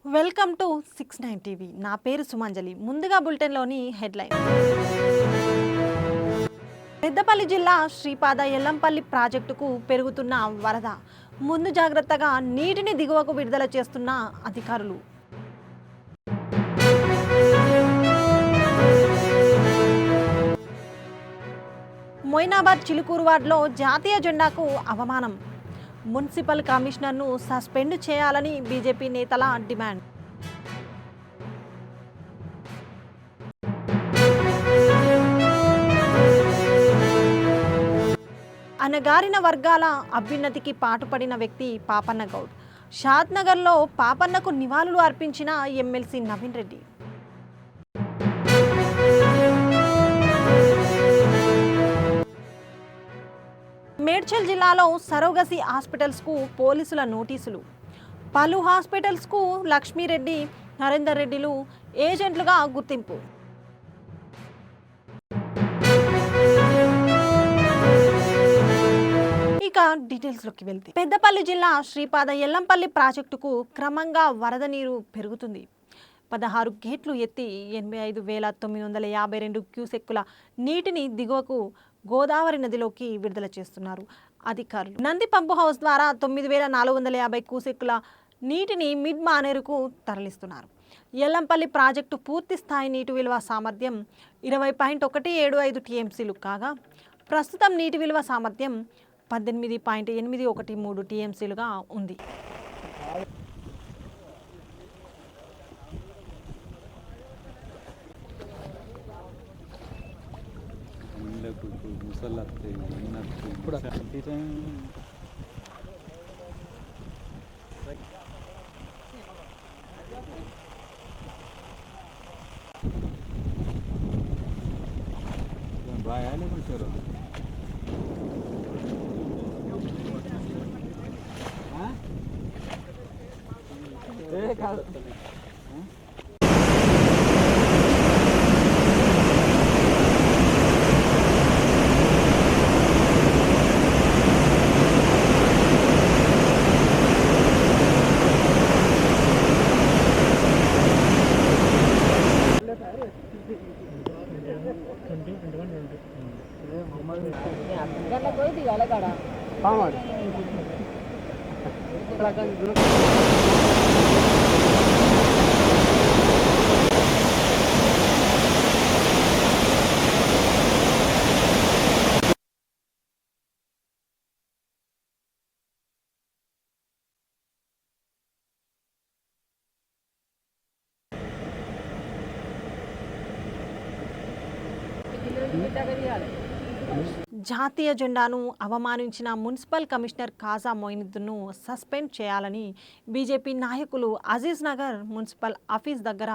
Welcome to 69 TV. నా పేరు సుమంజలి. ముందుగా బులెటిన్లోని హెడ్లైన్. పెద్దపల్లి జిల్లా శ్రీపాద ఎల్లంపల్లి ప్రాజెక్టుకు పెరుగుతున్న వరద. ముందు జాగ్రత్తగా నీటిని దిగువకు విడుదల చేస్తున్న అధికారులు. మొయినాబాద్ చిలుకూరు వార్డులో జాతీయ జెండాకు అవమానం. మున్సిపల్ కమిషనర్ను సస్పెండ్ చేయాలని బీజేపీ నేతల డిమాండ్. అణగారిన వర్గాల అభ్యున్నతికి పాటుపడిన వ్యక్తి పాపన్న గౌడ్. షాద్నగర్లో పాపన్నకు నివాళులు అర్పించిన ఎమ్మెల్సీ నవీన్ రెడ్డి. మేడ్చల్ జిల్లాలో సరోగసి హాస్పిటల్స్కు పోలీసుల నోటీసులు. పలు హాస్పిటల్స్కు లక్ష్మీరెడ్డి, నరేందర్ రెడ్డిలు ఏజెంట్లుగా గుర్తింపు. ఇక డీటెయిల్స్లోకి వెళ్తే పెద్దపల్లి జిల్లా శ్రీపాద ఎల్లంపల్లి ప్రాజెక్టుకు క్రమంగా వరద నీరు పెరుగుతుంది. 16 గేట్లు ఎత్తి 85,952 క్యూసెక్కుల నీటిని దిగువకు గోదావరి నదిలోకి విడుదల చేస్తున్నారు అధికారులు. నంది పంపు హౌస్ ద్వారా 9,450 క్యూసెక్కుల నీటిని మిడ్ మానేరుకు తరలిస్తున్నారు. ఎల్లంపల్లి ప్రాజెక్టు పూర్తి స్థాయి నీటి విలువ సామర్థ్యం 20.175 టీఎంసీలు కాగా ప్రస్తుతం నీటి విలువ సామర్థ్యం 18.813 టీఎంసీలుగా ఉంది. జాతీయ జెండాను అవమానించిన మున్సిపల్ కమిషనర్ ఖాజా మొయినుద్దీన్ను సస్పెండ్ చేయాలని బీజేపీ నాయకులు అజీజ్ నగర్ మున్సిపల్ ఆఫీస్ దగ్గర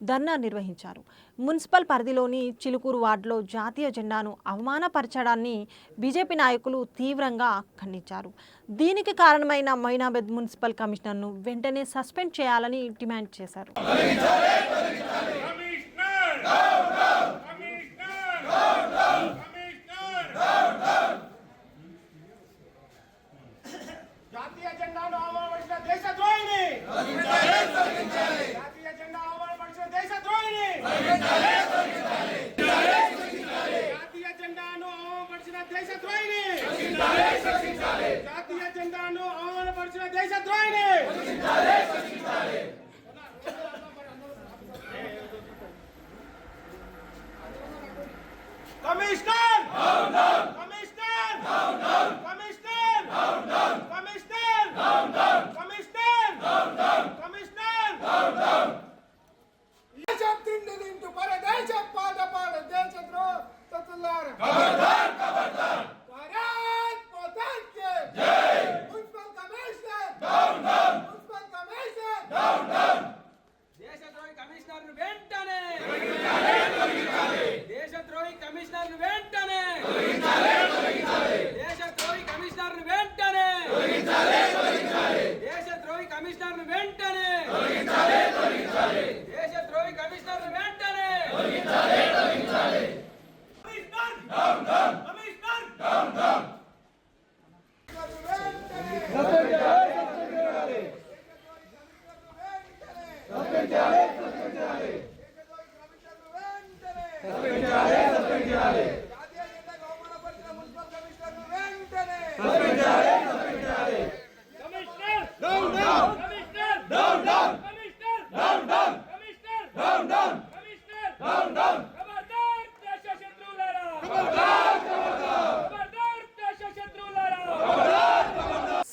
ధర్నా నిర్వహించారు. మున్సిపల్ పరిధిలోని చిలుకూరు వార్డులో జాతీయ జెండాను అవమానపరచడాన్ని బీజేపీ నాయకులు తీవ్రంగా ఖండించారు. దీనికి కారణమైన మొయినాబాద్ మున్సిపల్ కమిషనర్ను వెంటనే సస్పెండ్ చేయాలని డిమాండ్ చేశారు.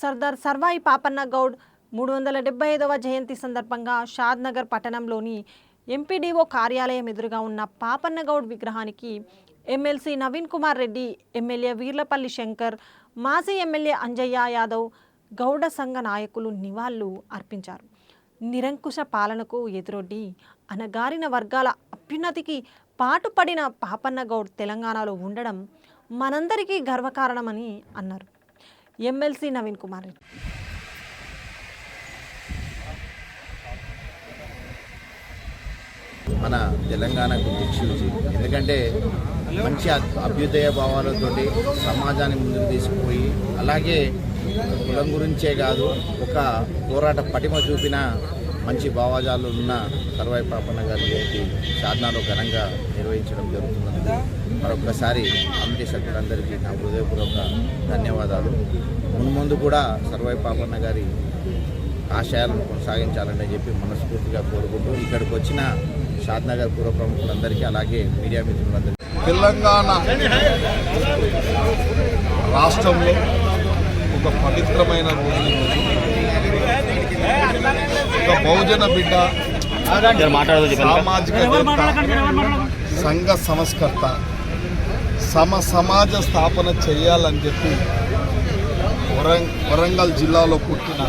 సర్దార్ సర్వాయి పాపన్న గౌడ్ 375వ జయంతి సందర్భంగా షాద్ నగర్ పట్టణంలోని ఎంపీడీఓ కార్యాలయం ఎదురుగా ఉన్న పాపన్న గౌడ్ విగ్రహానికి ఎమ్మెల్సీ నవీన్ కుమార్ రెడ్డి, ఎమ్మెల్యే వీర్లపల్లి శంకర్, మాజీ ఎమ్మెల్యే అంజయ్య యాదవ్, గౌడ సంఘ నాయకులు నివాళులు అర్పించారు. నిరంకుశ పాలనకు ఎదురొడ్డి అనగారిన వర్గాల అభ్యున్నతికి పాటుపడిన పాపన్న గౌడ్ తెలంగాణలో ఉండడం మనందరికీ గర్వకారణమని అన్నారు. ఎమ్మెల్సీ నవీన్ కుమార్ రెడ్డి మన తెలంగాణకు దిక్సూచి. ఎందుకంటే మంచి అభ్యుదయ భావాలతో సమాజాన్ని ముందుకు తీసుకుపోయి, అలాగే కులం గురించే కాదు ఒక పోరాట పటిమ చూపిన మంచి భావజాలు ఉన్న సర్వాయి పాపన్న గారి జయంతి సాధనలో ఘనంగా నిర్వహించడం జరుగుతున్నందుకు మరొకసారి కమిటీ సభ్యులందరికీ నా హృదయపూర్వక ధన్యవాదాలు. మున్ముందు కూడా సర్వాయి పాపన్న గారి ఆశయాలను కొనసాగించాలని చెప్పి మనస్ఫూర్తిగా కోరుకుంటూ ఇక్కడికి వచ్చిన షాద్నగర్ పూర్వ ప్రముఖులందరికీ, అలాగే మీడియా మిత్రులందరికీ తెలంగాణ రాష్ట్రంలో ఒక పవిత్రమైన రోజు, ఒక బహుజన బిడ్డ, సామాజిక సంఘ సంస్కర్త, సమాజ స్థాపన చేయాలని చెప్పి వరంగల్ జిల్లాలో పుట్టిన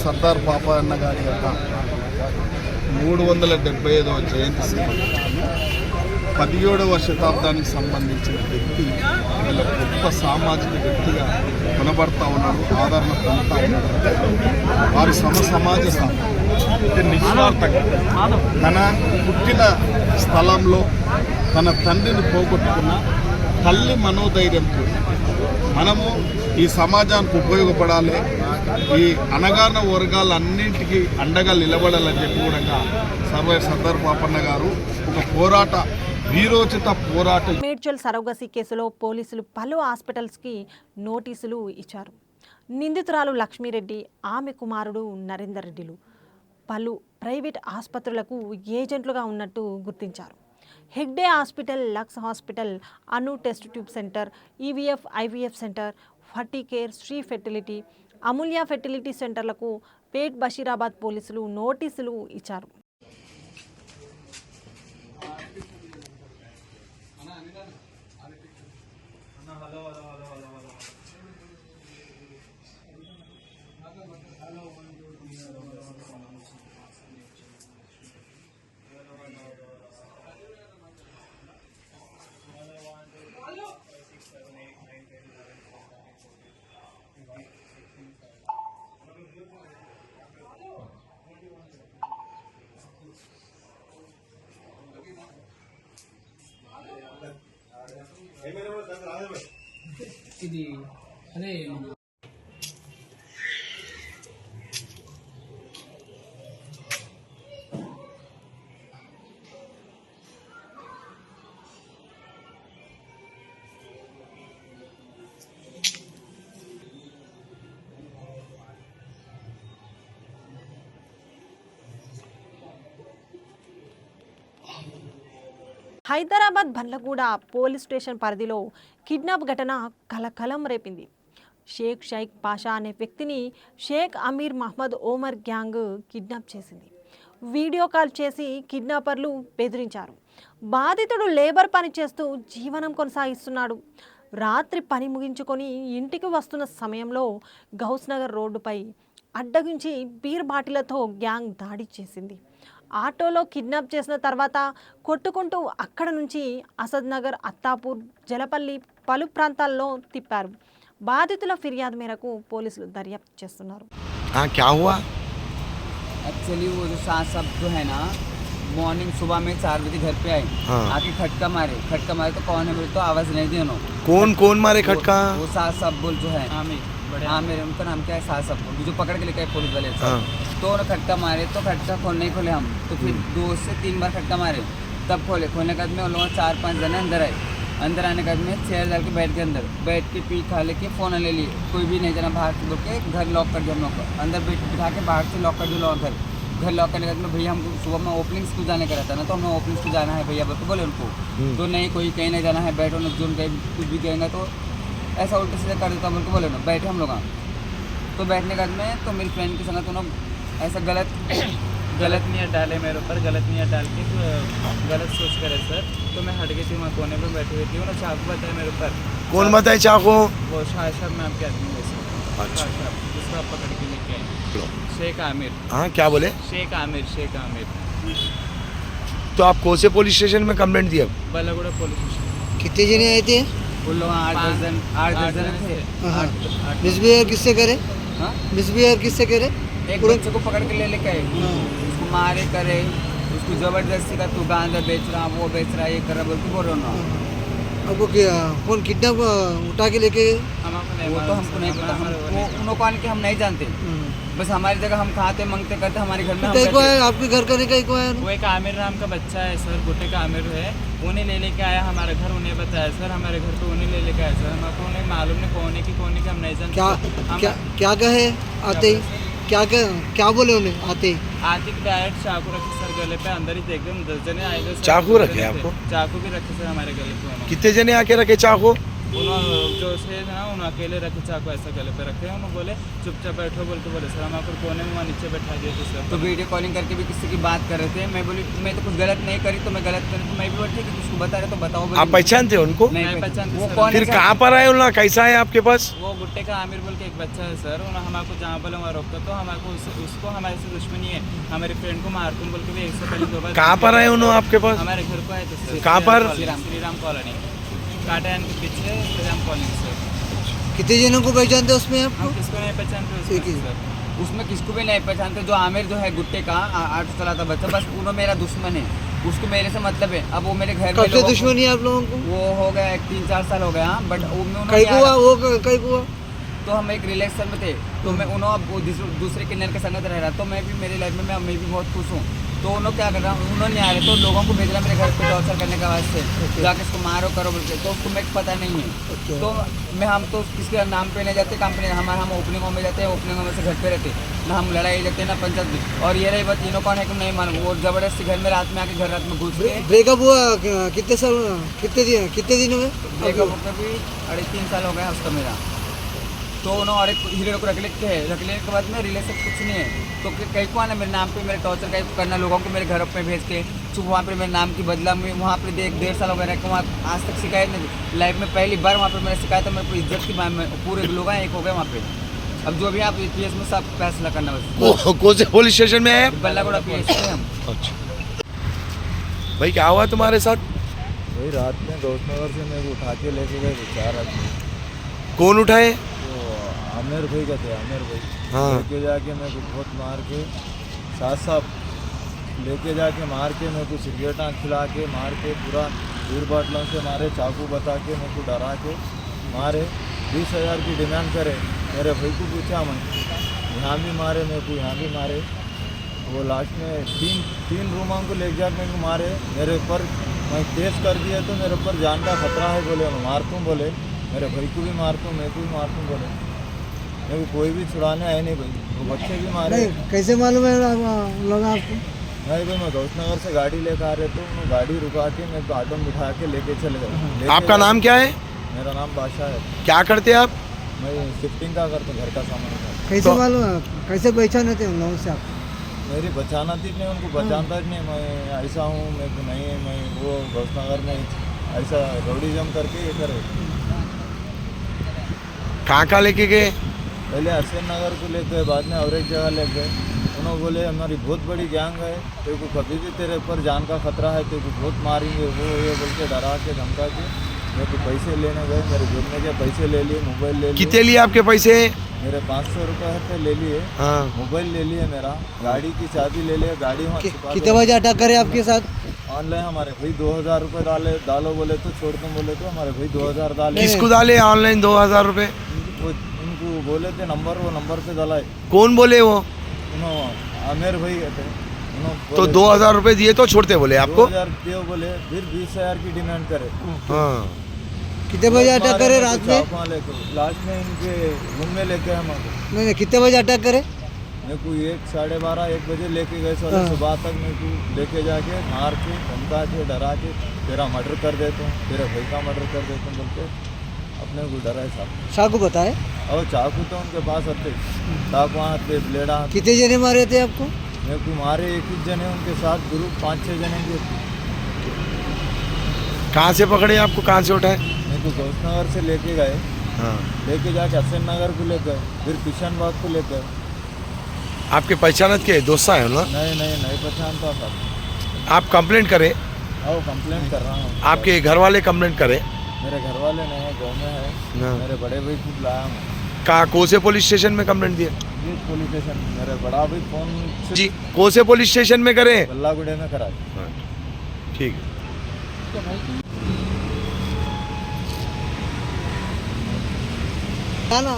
సర్దార్ పాపన్న గారి యొక్క 375వ జయంతి 17వ శతాబ్దానికి సంబంధించిన వ్యక్తి వీళ్ళ గొప్ప సామాజిక వ్యక్తిగా కనబడతా ఉన్నాడు, ఆదరణ పొందుతూ ఉన్నాడు. వారి సమాజ నిస్వార్థంగా తన పుట్టిన స్థలంలో తన తండ్రిని పోగొట్టుకున్న తల్లి మనోధైర్యంతో మనము ఈ సమాజానికి ఉపయోగపడాలి, ఈ అణగారిన వర్గాలన్నింటికీ అండగా నిలబడాలని చెప్పి కూడా సర్దార్ పాపన్న గారు ఒక పోరాట వీరోచిత పోరాట. మేడ్చల్ సరోగసి కేసులో పోలీసులు పలు హాస్పిటల్స్కి నోటీసులు ఇచ్చారు. నిందితురాలు లక్ష్మీరెడ్డి, ఆమె కుమారుడు నరేందర్ రెడ్డిలు పలు ప్రైవేట్ ఆసుపత్రులకు ఏజెంట్లుగా ఉన్నట్టు గుర్తించారు. Hegde hospital, Lux hospital, Anu test tube centre, EVF IVF centre, Ferticare, Shri fertility, Amulya fertility సెంటర్లకు పేట్ బషీరాబాద్ పోలీసులు నోటీసులు ఇచ్చారు. ఇది అదే హైదరాబాద్ బండ్లగూడ పోలీస్ స్టేషన్ పరిధిలో కిడ్నాప్ ఘటన కలకలం రేపింది. షేక్ పాషా అనే వ్యక్తిని షేక్ అమీర్ మహమ్మద్ ఓమర్ గ్యాంగ్ కిడ్నాప్ చేసింది. వీడియో కాల్ చేసి కిడ్నాపర్లు బెదిరించారు. బాధితుడు లేబర్ పని చేస్తూ జీవనం కొనసాగిస్తున్నాడు. రాత్రి పని ముగించుకొని ఇంటికి వస్తున్న సమయంలో గౌస్ నగర్ రోడ్డుపై అడ్డగించి బీర్ బాటిలతో గ్యాంగ్ దాడి చేసింది. ఆటోలో కిడ్నాప్ చేసిన తర్వాత కొట్టుకుంటూ అక్కడ నుంచి అసద్ నగర్, అత్తాపూర్, జలపల్లి పలు ప్రాంతాల్లో తిప్పారు. బాధితుల ఫిర్యాదు మేరకు పోలీసులు దర్యాప్తు చేస్తున్నారు. एक्चुअली वो जो सास सब जो है ना, मॉर्निंग सुबह में 4 बजे घर पे आए, आके खटका मारे तो कौन है बोले तो आवाज़ नहीं दी उन्होंने। कौन मारे खटका? वो सास सब बोल जो है आमिर, उनका नाम क्या है, सास सब जो पकड़ के लेके आए पुलिस वाले। तो उन्होंने खटका मारे तो खटका नहीं खोले हम, तो फिर 2 से 3 बार खटका मारे तब खोले के बाद में उन लोगों 4-5 जने अंदर आए। अंदर आने के बाद में चेयर डाल के बैठ के अंदर बैठ के पी खा लेके फ़ोन ले लिए, कोई भी नहीं जना बाहर से बोल के घर लॉक कर दिया हम लोग को, अंदर बिठा के बाहर से लॉक कर दिया घर लॉक करने के बाद में भैया हमको सुबह में ओपनिंग स्कूल जाने का रहता ना, तो हमें ओपनिंग स्कूल जाना है भैया बोल बोले उनको, तो नहीं कोई कहीं नहीं जाना है, बैठो ना जो कहीं कुछ भी कहेंगे तो ऐसा उल्टे सीधे कर देता बोल के बोले ना, बैठे हम लोग। तो बैठने के बाद में तो मेरी फ्रेंड के संग तो ऐसा गलत नियत डाले मेरे ऊपर, गलत नियत डाल के गलत सोच करे सर, तो मैं हट गई थी, मैं कोने पे बैठी हुई थी, उन्होंने चाकू बताया मेरे ऊपर। कौन बताए चाकू? वो शाह में आपके आदमी वैसे, अच्छा। जिसको आप पकड़ के लेके आए, शेख आमिर। हाँ क्या बोले? शेख आमिर। तो आप कौन से पुलिस स्टेशन में कंप्लेंट दी? अब बल्लागुड़ा पुलिस स्टेशन। कितने जने आए थे? उन लोग 8-10 जन थे। मिसबिहेव किससे करे? हाँ? मिसबिहेव किससे करे? एक बच्चे को पकड़ के लेके आए, उसको मारे करे, उसको जबरदस्ती का तू गांजा बेच रहा, वो बेच रहा, ये कर रहा बोल के बोल रहा हूँ। आपको क्या कौन किडनैप उठा के लेके गए? वो तो हमको नहीं पता, उनको कौन के हम नहीं जानते, बस हमारी जगह हम खाते मंगते करते हमारे घर में हम को है आपके घर का नहीं को है? वो एक आमिर नाम का बच्चा है सर, गुट्टे का आमिर है, उन्हें ले लेके आया हमारे घर, उन्हें बताया सर हमारे घर पे उन्हें ले लेके आया सर, हमको उन्हें मालूम नहीं कौन की हम नहीं जानते। क्या कहे आते ही? क्या बोले उन्हें आते ही? आते ही डायरेक्ट चाकू रखे सर गले पे, अंदर ही देख गए 10 जने आए थे। चाकू रखे आपको? चाकू भी रखे सर हमारे गले पे। कितने जने आके रखे चाकू? उन्होंने जो से ना उन्होंने अकेले रखे चाकू ऐसा गले पे रखे, उन्होंने बोले चुपचाप बैठो बोल के बोले सर, हम आपको कोने में वहाँ नीचे बैठा दिए थे सर। तो वीडियो कॉलिंग करके भी किसी की बात कर रहे थे, मैं बोली मैं तो कुछ गलत नहीं करी, तो मैं गलत करी तो मैं भी बोलती कि उसको बता रहे तो बताओ। आप पहचानते उनको? नहीं पहचानते वो सर। कौन फिर कहाँ पर आए उन्होंने? कैसा है आपके पास? वो गुट्टे का आमिर बोल के एक बच्चा है सर, उन्होंने हमको जहाँ बोले वहाँ रोकता, तो हमको उसको हमारे से दुश्मनी है, हमारी फ्रेंड को मारतूम बोल के भी 1 से पहले 2 बार। कहाँ पर आए उन्होंने आपके पास? हमारे घर को आए थे सर। कहाँ पर? श्रीराम कॉलोनी, काटायन के पीछे श्रीराम कॉलोनी सर। कितने जनों को पहचानते हैं उसमें आपको? हम किसको नहीं पहचानते उसमें सर। उसमें किसको भी नहीं पहचानते, जो आमिर जो है गुट्टे का ऑटो चलाता बच्चा, बस उन्होंने मेरा दुश्मन है, उसको मेरे से मतलब है। अब वो मेरे घर में कब से दुश्मनी है आप लोगों को? वो हो गया 3-4 साल हो गया, बट कई को हुआ वो कई को हुआ? तो हम एक रिलेशन में थे, तो मैं उन्होंने दूसरे किन्नर के संगत रह रहा, तो मैं भी मेरी लाइफ में मैं भी बहुत खुश हूँ। तो उन्होंने क्या कर रहा, उन्होंने आ रहे तो लोगों को भेज रहा मेरे घर पे टॉर्चर करने के वास्ते, जाके इसको मारो करो बोल के, तो उसको मेरे को पता नहीं है। तो हम तो किसके नाम पे नहीं जाते, कंपनी हम ओपनिंगों में जाते हैं, ओपनिंगों में से घर पे रहते, ना हम लड़ाई जाते ना पंचायत। और ये रही बात तीनों कौन है कि नहीं मालूम, वो जबरदस्ती घर में रात में आके घर रात में घुस गए। ब्रेकअप हुआ कितने दिनों में? ब्रेकअप होकर भी 3.5 साल हो गया उसका मेरा। तो उन्होंने और एक हीरो को रख लेने के बाद में रिलेशन कुछ नहीं है, तो कहीं को आना मेरे नाम पे मेरे टॉर्चर कहीं करना, लोगों को मेरे घर पे भेज के चुप वहाँ पे मेरे नाम की बदला में वहाँ पे 1.5 साल हो गया वहाँ आज तक शिकायत नहीं, लाइफ में पहली बार वहाँ पे मैंने शिकायत है, मेरे को इज्जत की पूरे लोग एक हो गए वहाँ पे। अब जो भी आप पीएस में सब फैसला करना बस। कौन से पुलिस स्टेशन में है? बल्लागुड़ा पीएस में हम। अच्छा भाई क्या हुआ तुम्हारे साथ? वही रात में दोस्त नगर से मेरे को उठा के लेके गए 4 आदमी। कौन उठाए? आमिर भाई का थे, आमिर भाई। हाँ। लेके जाके मेरे को बहुत मार के साफ लेके जाके मार के मेरे को सिगरेटा खिला के मार के पूरा 2 बाटलों से मारे, चाकू बता के मेरे को डरा के मारे, 20,000 की डिमांड करे। मेरे भाई को पूछा मैं, यहाँ भी मारे मेरे को, यहाँ भी मारे। वो लास्ट में 3 रूमों को ले जाकर मेरे को मारे, मेरे ऊपर मैं केस कर दिया तो मेरे ऊपर जान का खतरा है बोले, मैं मारता हूँ बोले, मेरे भाई को भी मारता हूँ, मेरे को भी मारता हूँ बोले, मेरे को कोई भी छुड़ाने आए नहीं भाई, वो बच्चे भी मारे। नहीं कैसे मालूम है लोग आपको? नहीं भाई मैं दोस्त नगर से गाड़ी लेकर आ रहे तो मैं गाड़ी रुका के मेरे को ऑटो में बिठा के लेके चले गए। आपका नाम क्या है? मेरा नाम बादशाह है। क्या करते हैं आप? मैं शिफ्टिंग का करता हूँ, घर का सामान का। कैसे मालूम है? कैसे पहचाने थे उन लोगों से आप? मेरी बचाना थी नहीं, उनको बचाता ही नहीं, मैं ऐसा हूँ, मेरे को नहीं है, मैं वो दोस्त नगर में ऐसा रोडिज्म करके ये करे। कहाँ लेके गए? पहले हरसेन नगर को ले गए, बाद में और एक जगह ले गए। उन्होंने बोले हमारी बहुत बड़ी गैंग है, तेरे को कभी भी तेरे ऊपर जान का खतरा है, तेरे को बहुत मारेंगे, वो ये बोल के डरा के धमका के मेरे को पैसे लेने गए, मेरे जेब में के पैसे ले लिए, मोबाइल ले लिए। कितने लिए आपके पैसे? मेरे 500 रुपये थे ले लिए। हाँ। मोबाइल ले लिए, मेरा गाड़ी की चाबी ले लिए, गाड़ी वहाँ कितने बजे अटैक करे आपके साथ? ऑनलाइन हमारे भाई 2,000 रुपये डालो बोले तो छोड़ दूँ बोले तो हमारे भाई 2,000 डाले। किसको डाले ऑनलाइन 2,000 रुपये? उनको बोले थे नंबर, वो नंबर पे डाला है। कौन बोले वो? उन्होंने आमिर भाई कहते उन्होंने तो 2000 रुपए दिए तो छोड़ते बोले आपको? 2000 दिए बोले, फिर 20,000 की डिमांड करे। हाँ। कितने बजे अटैक करे रात में? लास्ट में इनके रूम में लेके हम नहीं, कितने बजे अटैक करे? मेरे को 1, 12:30, 1 बजे लेके गए सर। सुबह तक मेरे को लेके जाके मार के धमका के डरा के तेरा मर्डर कर देता हूँ, तेरे भाई का मर्डर कर देता हूँ बोलते अपने को डराए साहब। चाकू बताए? और चाकू तो उनके पास आते, चाकू आते, ब्लेडा। कितने जने मारे थे आपको? मेरे को मारे 21 जने, उनके साथ ग्रुप 5-6 जने के। कहाँ से पकड़े आपको, कहाँ से उठाए? मेरे को गौसनगर से लेके गए, हाँ। लेके जाके हसन नगर को ले गए, फिर किशनबाग को ले गए। आपके पहचानत के दोस्त है ना? नहीं पहचानता साहब। आप कंप्लेंट करें? आओ कंप्लेंट कर रहा हूँ। आपके घर वाले कंप्लेंट करें? मेरे घर वाले नहीं है, गाँव में है। मेरे बड़े भाई को बुलाया मैं। कहाँ, कौन से पुलिस स्टेशन में कंप्लेंट दिए? Police station. मेरे बड़ा भाई फोन जी, कौन से पुलिस स्टेशन में करें? बल्लागुड़े में करा। ठीक है। ना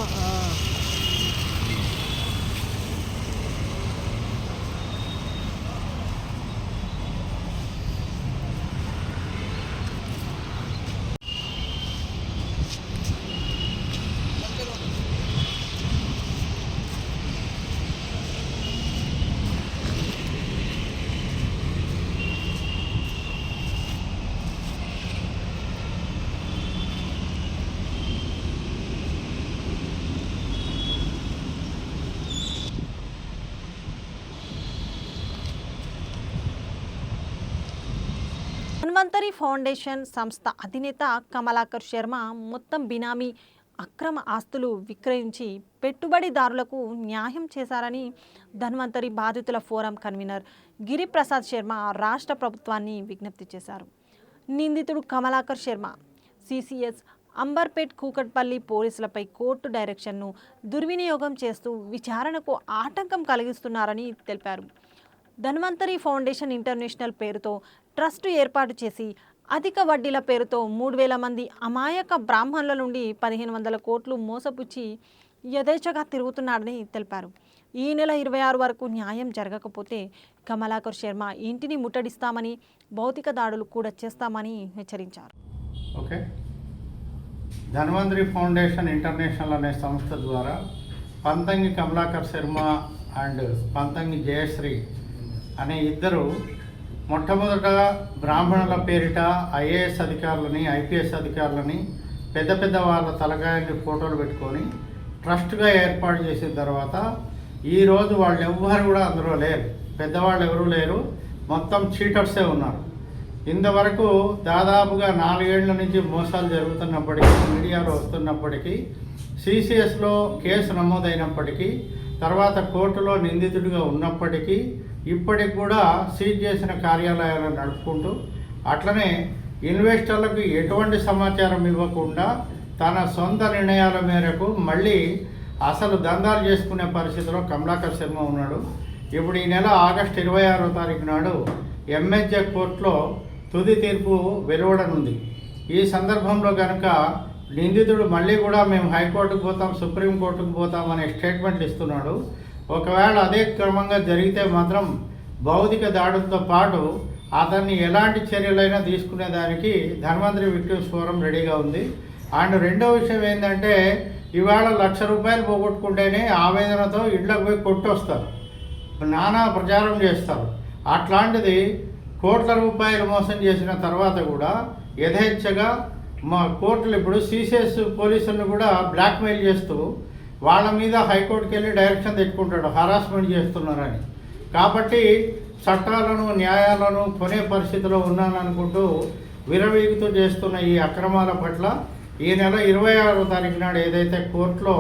ధన్వంతరి ఫౌండేషన్ సంస్థ అధినేత కమలాకర్ శర్మ మొత్తం బినామీ అక్రమ ఆస్తులు విక్రయించి పెట్టుబడిదారులకు న్యాయం చేశారని ధన్వంతరి బాధితుల ఫోరం కన్వీనర్ గిరిప్రసాద్ శర్మ రాష్ట్ర ప్రభుత్వాన్ని విజ్ఞప్తి చేశారు. నిందితుడు కమలాకర్ శర్మ సిసిఎస్ అంబర్పేట్ కూకట్పల్లి పోలీసులపై కోర్టు డైరెక్షన్ను దుర్వినియోగం చేస్తూ విచారణకు ఆటంకం కలిగిస్తున్నారని తెలిపారు. ధన్వంతరి ఫౌండేషన్ ఇంటర్నేషనల్ పేరుతో ట్రస్టు ఏర్పాటు చేసి అధిక వడ్డీల పేరుతో 3,000 మంది అమాయక బ్రాహ్మణుల నుండి 1,500 కోట్లు మోసపుచ్చి యథేచ్ఛగా తిరుగుతున్నాడని తెలిపారు. ఈ నెల 26 వరకు న్యాయం జరగకపోతే కమలాకర్ శర్మ ఇంటిని ముట్టడిస్తామని, భౌతిక దాడులు కూడా చేస్తామని హెచ్చరించారు. ఓకే, ధన్వంతరి ఫౌండేషన్ ఇంటర్నేషనల్ అనే సంస్థ ద్వారా పంతంగి కమలాకర్ శర్మ అండ్ పంతంగి జయశ్రీ అనే ఇద్దరు మొట్టమొదట బ్రాహ్మణుల పేరిట ఐఏఎస్ అధికారులని, ఐపీఎస్ అధికారులని, పెద్ద పెద్ద వాళ్ళ తలకాయల్ని ఫోటోలు పెట్టుకొని ట్రస్ట్గా ఏర్పాటు చేసిన తర్వాత ఈరోజు వాళ్ళు ఎవ్వరు కూడా అందులో లేరు, పెద్దవాళ్ళు ఎవరూ లేరు, మొత్తం చీటర్సే ఉన్నారు. ఇంతవరకు దాదాపుగా 4 ఏళ్ల నుంచి మోసాలు జరుగుతున్నప్పటికీ, మీడియాలో వస్తున్నప్పటికీ, సిసిఎస్లో కేసు నమోదైనప్పటికీ, తర్వాత కోర్టులో నిందితుడిగా ఉన్నప్పటికీ ఇప్పటికి కూడా సీజ్ చేసిన కార్యాలయాలను నడుపుకుంటూ, అట్లనే ఇన్వెస్టర్లకు ఎటువంటి సమాచారం ఇవ్వకుండా తన సొంత నిర్ణయాల మేరకు మళ్ళీ అసలు దందాలు చేసుకునే పరిస్థితిలో కమలాకర్ శర్మ ఉన్నాడు. ఇప్పుడు ఈ నెల ఆగస్టు 26వ తారీఖు నాడు ఎంహెచ్ఏ కోర్టులో తుది తీర్పు వెలువడనుంది. ఈ సందర్భంలో కనుక నిందితుడు మళ్ళీ కూడా మేము హైకోర్టుకు పోతాం, సుప్రీంకోర్టుకు పోతాం అనే స్టేట్మెంట్లు ఇస్తున్నాడు. ఒకవేళ అదే క్రమంగా జరిగితే మాత్రం భౌతిక దాడులతో పాటు అతన్ని ఎలాంటి చర్యలైనా తీసుకునేదానికి ధన్వంతరి విక్టిమ్స్ ఫోరం రెడీగా ఉంది. అండ్ రెండో విషయం ఏంటంటే, ఇవాళ ₹1,00,000 పోగొట్టుకుంటేనే ఆవేదనతో ఇళ్లకు పోయి కొట్టొస్తారు, నానా ప్రచారం చేస్తారు. అట్లాంటిది కోట్ల రూపాయలు మోసం చేసిన తర్వాత కూడా యథేచ్ఛగా మా కోర్టులు ఇప్పుడు సిసిఎస్ పోలీసులను కూడా బ్లాక్మెయిల్ చేస్తూ వాళ్ళ మీద హైకోర్టుకి వెళ్ళి డైరెక్షన్ తెచ్చుకుంటాడు, హరాస్మెంట్ చేస్తున్నారని. కాబట్టి చట్టాలను, న్యాయాలను కొనే పరిస్థితిలో ఉన్నాననుకుంటూ విరవీగుతూ చేస్తున్న ఈ అక్రమాల పట్ల ఈ నెల 26వ తారీఖు నాడు ఏదైతే కోర్టులో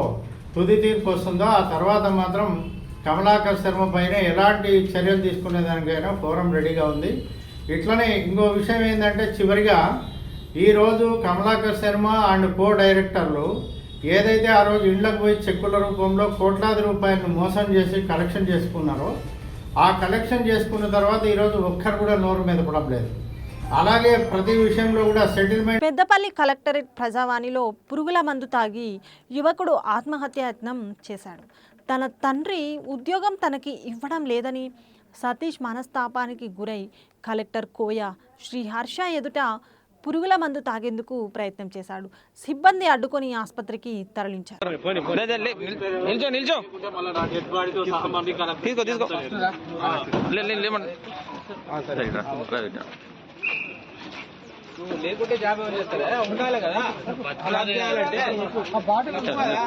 తుది తీర్పు వస్తుందో ఆ తర్వాత మాత్రం కమలాకర్ శర్మ పైన ఎలాంటి చర్యలు తీసుకునేదానికైనా ఫోరం రెడీగా ఉంది. ఇట్లనే ఇంకో విషయం ఏంటంటే, చివరిగా ఈరోజు కమలాకర్ శర్మ అండ్ కో డైరెక్టర్లు ఏదైతే ఆ రోజు ఇళ్లకు పోయి చెక్కుల రూపంలో కోట్లాది రూపాయలను మోసం చేసి కలెక్షన్ చేసుకున్నారో, ఆ కలెక్షన్ చేసుకున్న తర్వాత ఈరోజు ఒక్కరు కూడా నోరు మీద పడలేదు. అలాగే ప్రతి విషయంలో కూడా సెటిల్మెంట్. పెద్దపల్లి కలెక్టరేట్ ప్రజావాణిలో పురుగుల మందు తాగి యువకుడు ఆత్మహత్యాయత్నం చేశాడు. తన తండ్రి ఉద్యోగం తనకి ఇవ్వడం లేదని సతీష్ మనస్తాపానికి గురై కలెక్టర్ కోయ శ్రీహర్ష ఎదుట పురుగుల మందు తాగేందుకు ప్రయత్నం చేశాడు. సిబ్బంది అడ్డుకొని ఆసుపత్రికి తరలించారు.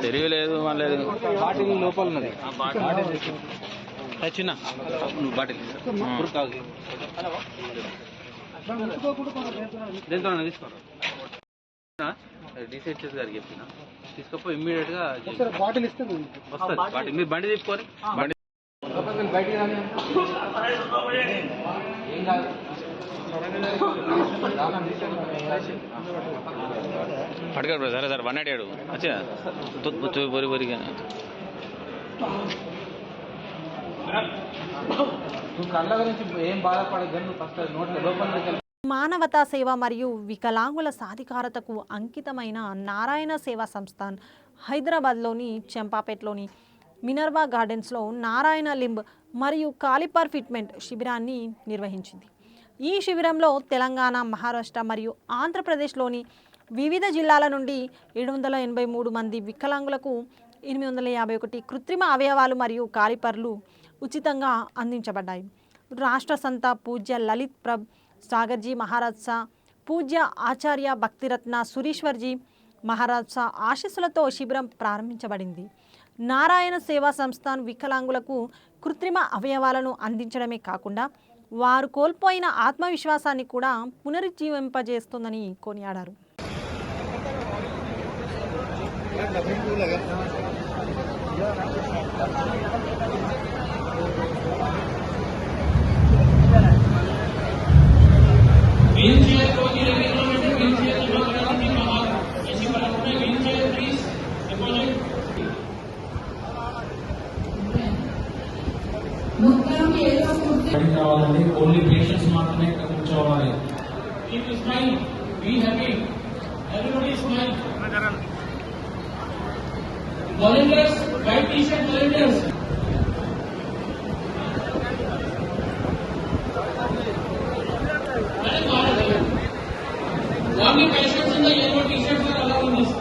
తెలియలేదు బాటిల్ లోపల ఉన్నది చిన్న బాటిల్ దీంతో తీసుకో డిసిహెచ్ఎస్ గారికి చెప్పిన తీసుకపోయి ఇమ్మీడియట్ గా బాటిల్ ఇస్తే వస్తుంది. బాటిల్ మీరు బండి తీసుకోవాలి. బండి ఏం కాదు. అడగారు సరే సార్ 1 అడిగాడు అచ్చా బొరి బొరిగా కళ్ళ గురించి ఏం బాధపడదు. ఫస్ట్ నోట్ల లోపల మానవతా సేవ మరియు వికలాంగుల సాధికారతకు అంకితమైన నారాయణ సేవా సంస్థాన్ హైదరాబాద్లోని చెంపాపేట్లోని మినర్వా గార్డెన్స్లో నారాయణ లింబ్ మరియు కాలిపర్ ఫిట్మెంట్ శిబిరాన్ని నిర్వహించింది. ఈ శిబిరంలో తెలంగాణ, మహారాష్ట్ర మరియు ఆంధ్రప్రదేశ్లోని వివిధ జిల్లాల నుండి 783 మంది వికలాంగులకు 851 కృత్రిమ అవయవాలు మరియు కాలిపర్లు ఉచితంగా అందించబడ్డాయి. రాష్ట్ర సంత పూజ్య లలిత్ ప్రభ్ సాగర్జీ మహారాజ్ సా, పూజ్య ఆచార్య భక్తిరత్న సురీశ్వర్జీ మహారాజ్ సా ఆశీస్సులతో శిబిరం ప్రారంభించబడింది. నారాయణ సేవా సంస్థాన్ వికలాంగులకు కృత్రిమ అవయవాలను అందించడమే కాకుండా వారు కోల్పోయిన ఆత్మవిశ్వాసాన్ని కూడా పునరుజ్జీవింపజేస్తుందని కొనియాడారు. కావాలండి ఓన్లీ పేషెంట్స్ మాత్రమే కూర్చోవాలి. Keep smile, be happy, everybody smile. Volunteers, white T-shirt volunteers. Only patients in the yellow t-shirts are allowed in this.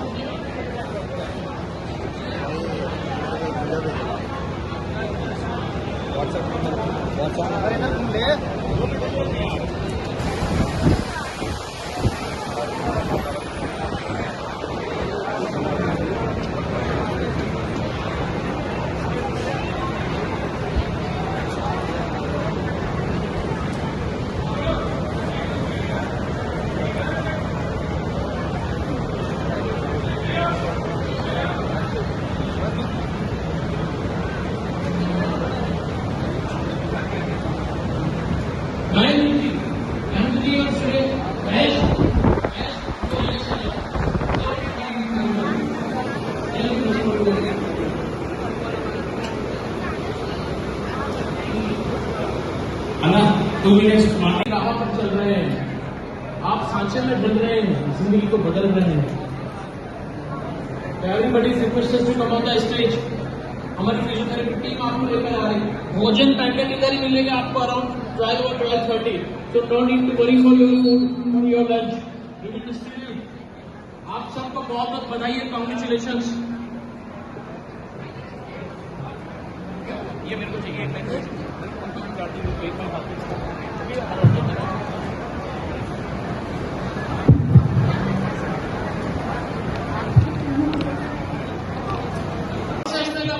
Anna 2 minutes राह पर चल रहे हैं, आप सांचे में डल रहे हैं, जिंदगी को बदल रहे हैं. Everybody is requested to come on the stage. हमारी फिजियोथेरेपी टीम आपको लेकर आ रही है. भोजन पैकेट इधर ही मिलेगा आपको around 12 or 12:30. So no need to worry for your food or your lunch. We will distribute. आप सबको बहुत बहुत बधाई है, कांग्रेचुलेशंस. ये मेरे को चाहिए एक मिनट.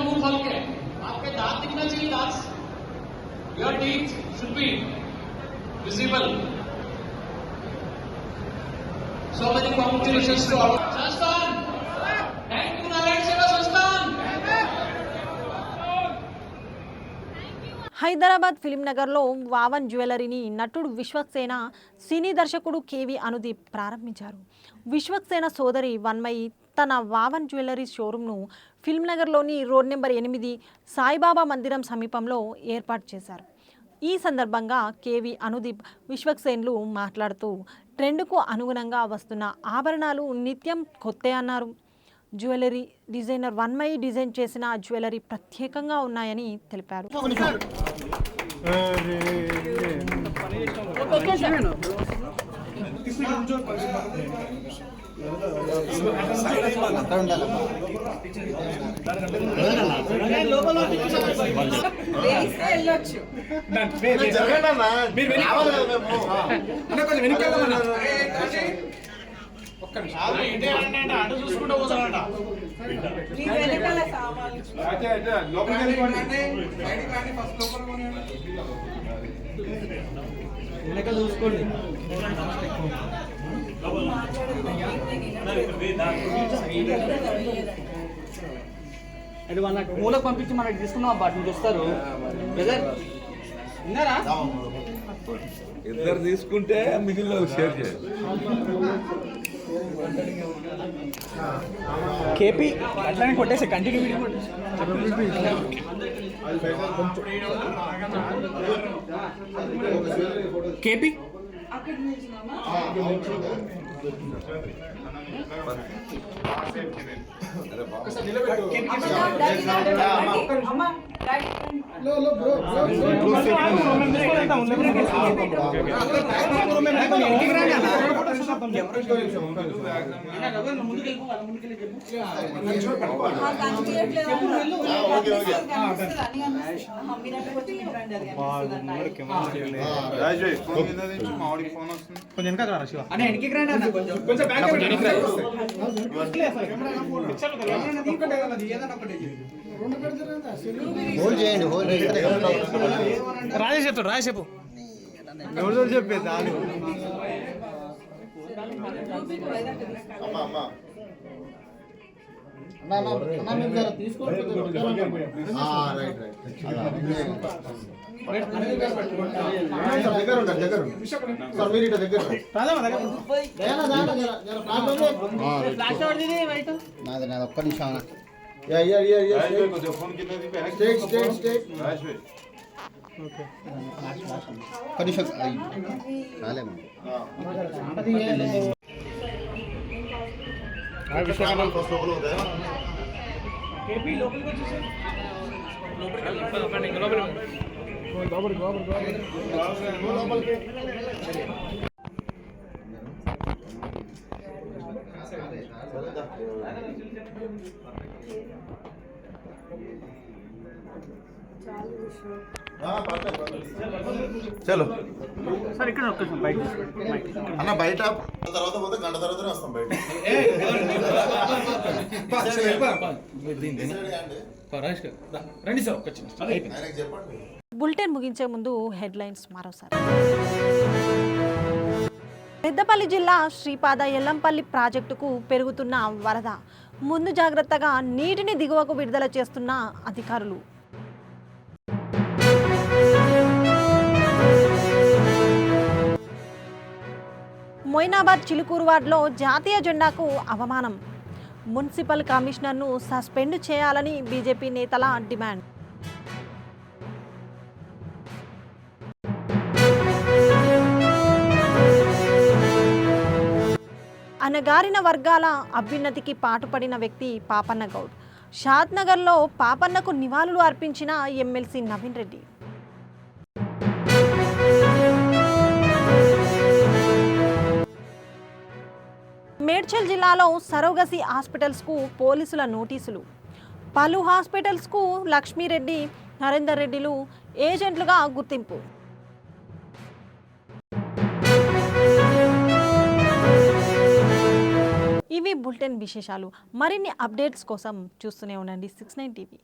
मुंह खोल के आपके दांत दिखना चाहिए. दांत, your teeth should be visible. So many congratulations to our Sansthan. Thank you, Narayan Seva Sansthan. Hyderabad film నగర్లో వావన్ జ్యువెలరీని నటుడు విశ్వక్సేన, సినీ దర్శకుడు కేవి అనుదీప్ ప్రారంభించారు. విశ్వక్సేన సోదరి వన్మయి తన వావన్ జ్యువెలరీ షోరూమ్ను ఫిల్మ్ నగర్లోని రోడ్ నెంబర్ 8 సాయిబాబా మందిరం సమీపంలో ఏర్పాటు చేశారు. ఈ సందర్భంగా కేవి అనుదీప్, విశ్వక్సేన్లు మాట్లాడుతూ ట్రెండ్కు అనుగుణంగా వస్తున్న ఆభరణాలు నిత్యం కొత్తే అన్నారు. జ్యువెలరీ డిజైనర్ వన్మయి డిజైన్ చేసిన జ్యువెలరీ ప్రత్యేకంగా ఉన్నాయని తెలిపారు. చూసుకోండి. అది వాళ్ళ మూలకు పంపించి మనకి తీసుకున్నాం బాటిల్ చూస్తారు విన్నారా? ఇద్దరు తీసుకుంటే మిగిలిన షేర్ చేయాలి. కేపీ అట్లానే కొట్టేసి కంటిన్యూ కేపీ రాజేష్ చెప్తాడు. రాజేష్ చెప్పు. ఎవరు చెప్పేది దాని ఒక్క నిమిషం చలో సార్ ఇక్కడ ఒక్క బయట అన్న బయట తర్వాత పోతే గంట తర్వాత వస్తాం బయట. రండి సార్ ఒక్క చెప్పండి. బులెటిన్ ముగించే ముందు హెడ్లైన్స్ మరోసారి. పెద్దపల్లి జిల్లా శ్రీపాద ఎల్లంపల్లి ప్రాజెక్టుకు పెరుగుతున్న వరద, ముందు జాగ్రత్తగా నీటిని దిగువకు విడుదల చేస్తున్న అధికారులు. మొయినాబాద్ చిలుకూరు వార్డులో జాతీయ జెండాకు అవమానం, మున్సిపల్ కమిషనర్ను సస్పెండ్ చేయాలని బీజేపీ నేతల డిమాండ్. అణగారిన వర్గాల అభ్యున్నతికి పాటుపడిన వ్యక్తి పాపన్న గౌడ్. షాద్నగర్లో పాపన్నకు నివాళులు అర్పించిన ఎమ్మెల్సీ నవీన్ రెడ్డి. మేడ్చల్ జిల్లాలో సరోగసి హాస్పిటల్స్కు పోలీసుల నోటీసులు. పలు హాస్పిటల్స్కు లక్ష్మీరెడ్డి, నరేందర్ రెడ్డిలు ఏజెంట్లుగా గుర్తింపు. ఇవి బులెటిన్ విశేషాలు. మరిన్ని అప్డేట్స్ కోసం చూస్తూనే ఉండండి 69 టీవీ.